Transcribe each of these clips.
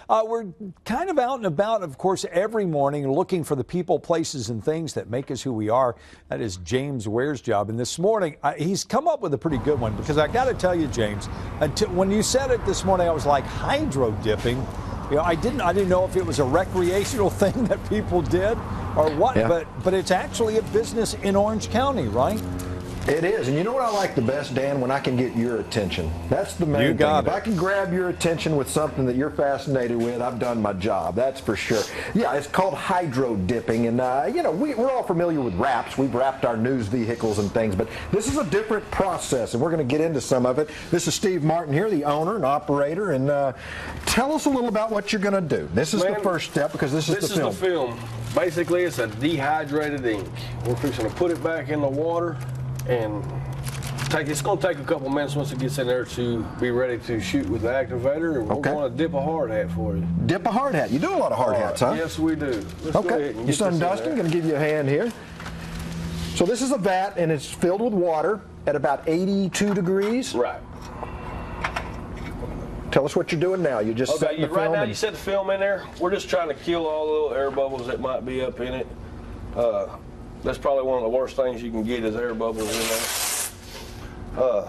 We're kind of out and about, of course, every morning looking for the people, places, and things that make us who we are. That is James Ware's job. And this morning, he's come up with a pretty good one, because I got to tell you, James, when you said it this morning, I was like, hydro dipping. You know, I didn't know if it was a recreational thing that people did or what, yeah. but it's actually a business in Orange County, right? It is, and you know what I like the best, Dan? When I can get your attention. That's the main thing. If I can grab your attention with something that you're fascinated with, I've done my job. That's for sure. Yeah, it's called hydro dipping, and you know, we're all familiar with wraps. We've wrapped our news vehicles and things, but this is a different process, and we're going to get into some of it. This is Steve Martin here, the owner and operator, and tell us a little about what you're going to do. This is the first step, because this is the film. This is the film. Basically, it's a dehydrated ink. We're fixing to put it back in the water. And it's going to take a couple minutes once it gets in there to be ready to shoot with the activator. And we're going to dip a hard hat for you. Dip a hard hat. You do a lot of hard hats, huh? Yes, we do. Let's go ahead and your son Dustin, going to give you a hand here. So this is a vat, and it's filled with water at about 82 degrees. Right. Tell us what you're doing now. You just set the film. Right now, you set the film in there. We're just trying to kill all the little air bubbles that might be up in it. That's probably one of the worst things you can get is air bubbles in there.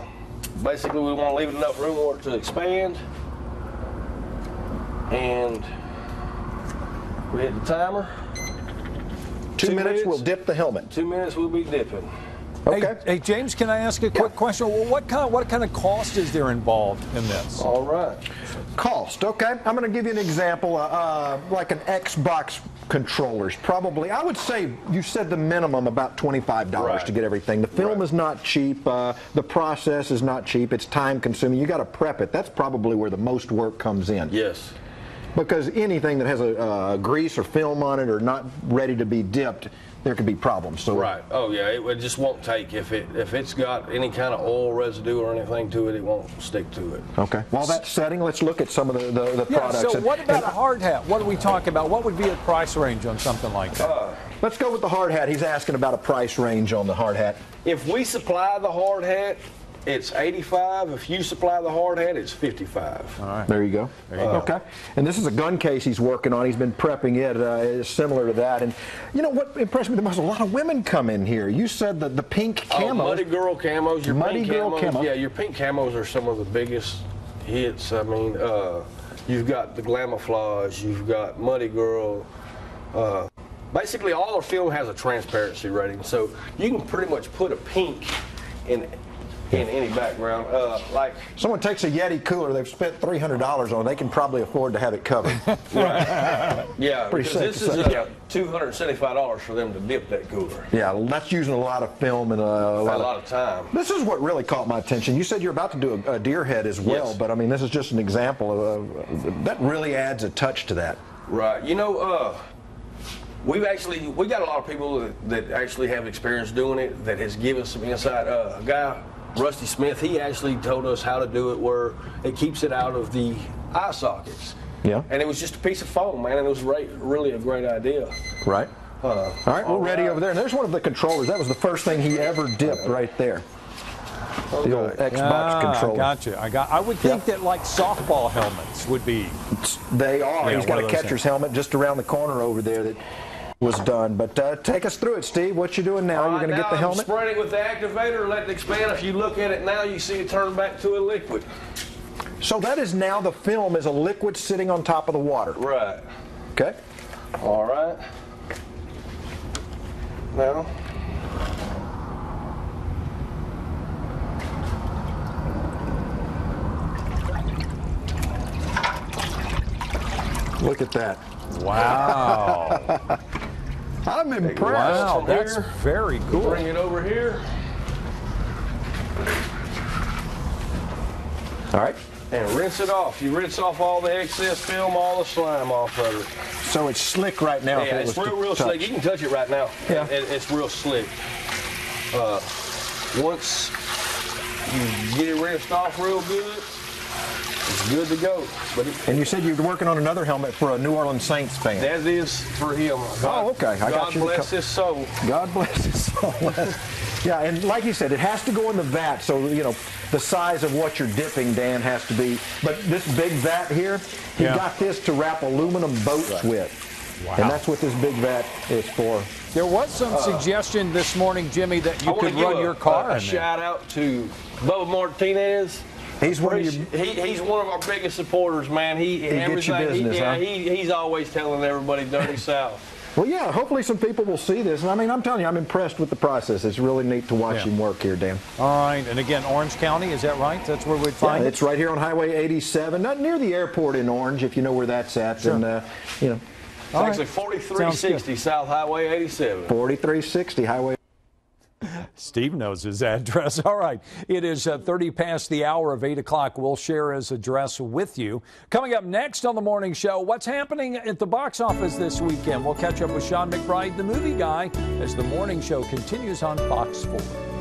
Basically, we want to leave enough room for it to expand. And we hit the timer. 2 minutes, we'll dip the helmet. 2 minutes, we'll be dipping. Okay. Hey, James, can I ask a quick question? Well, what kind of cost is there involved in this? All right. Cost, okay. I'm going to give you an example, like an Xbox controllers. Probably, I would say, you said the minimum about $25 to get everything. The film is not cheap. The process is not cheap. It's time consuming. You got to prep it. That's probably where the most work comes in. Yes. Because anything that has a grease or film on it or not ready to be dipped, there could be problems. So right. Oh yeah, it just won't take. If it's got any kind of oil residue or anything to it, it won't stick to it. Okay. While that's setting, let's look at some of the products. So what about a hard hat? What are we talking about? What would be a price range on something like that? Let's go with the hard hat. He's asking about a price range on the hard hat. If we supply the hard hat, it's $85. If you supply the hard hat, it's $55. All right. There you go. There you go. Okay. And this is a gun case he's working on. He's been prepping it. It's similar to that. And you know what impressed me the most? A lot of women come in here. You said that the pink camos. Muddy Girl camos. Your Muddy pink Girl camos. camo. Yeah, your pink camos are some of the biggest hits. I mean, you've got the Glamouflage. You've got Muddy Girl. Basically, all our film has a transparency rating, so you can pretty much put a pink in any background. Like someone takes a Yeti cooler they've spent $300 on, they can probably afford to have it covered. Right. Yeah, Pretty because this is $275 for them to dip that cooler. Yeah, that's using a lot of film and a lot of time. This is what really caught my attention. You said you're about to do a deer head as well, but I mean, this is just an example of that really adds a touch to that. Right. You know, we got a lot of people that actually have experience doing it that has given some insight. A guy, Rusty Smith, he actually told us how to do it where it keeps it out of the eye sockets. Yeah. And it was just a piece of foam, man, and it was really a great idea. Right. All right, we're ready over there. And there's one of the controllers. That was the first thing he ever dipped right there. The old Xbox controller. Gotcha. I would think that like softball helmets would be. They are. He's got a catcher's helmet just around the corner over there that was done. But take us through it, Steve. What you doing now? You're going to get the helmet? I'm spraying it with the activator, let it expand. If you look at it now, you see it turn back to a liquid. So that is now the film is a liquid sitting on top of the water. Right. Okay. All right. Now. Look at that. Wow. I'm impressed. Wow, that's very cool. Bring it over here. All right. And rinse it off. You rinse off all the excess film, all the slime off of it. So it's slick right now. Yeah, it's real slick. You can touch it right now. Yeah. It's real slick. Once you get it rinsed off real good, it's good to go. And you said you were working on another helmet for a New Orleans Saints fan. That is for him. Okay. God bless his soul. God bless his soul. Yeah, and like you said, it has to go in the vat, so, you know, the size of what you're dipping, Dan, has to be. But this big vat here, he got this to wrap aluminum boats with. Wow. And that's what this big vat is for. There was some suggestion this morning, Jimmy, that you could run your car in there. Shout out to Bubba Martinez. He's one of he's one of our biggest supporters, man. He gets your business, huh? He's always telling everybody Dirty South. Well, yeah, hopefully some people will see this. And I mean, I'm telling you, I'm impressed with the process. It's really neat to watch him work here, Dan. All right. And again, Orange County, is that right? That's where we'd find it? It's right here on Highway 87, not near the airport in Orange, if you know where that's at. Sure. And, you know. It's actually 4360 South Highway 87. 4360 Highway. Steve knows his address. All right. It is 30 past the hour of 8 o'clock. We'll share his address with you. Coming up next on the morning show, what's happening at the box office this weekend? We'll catch up with Sean McBride, the movie guy, as the morning show continues on Fox 4.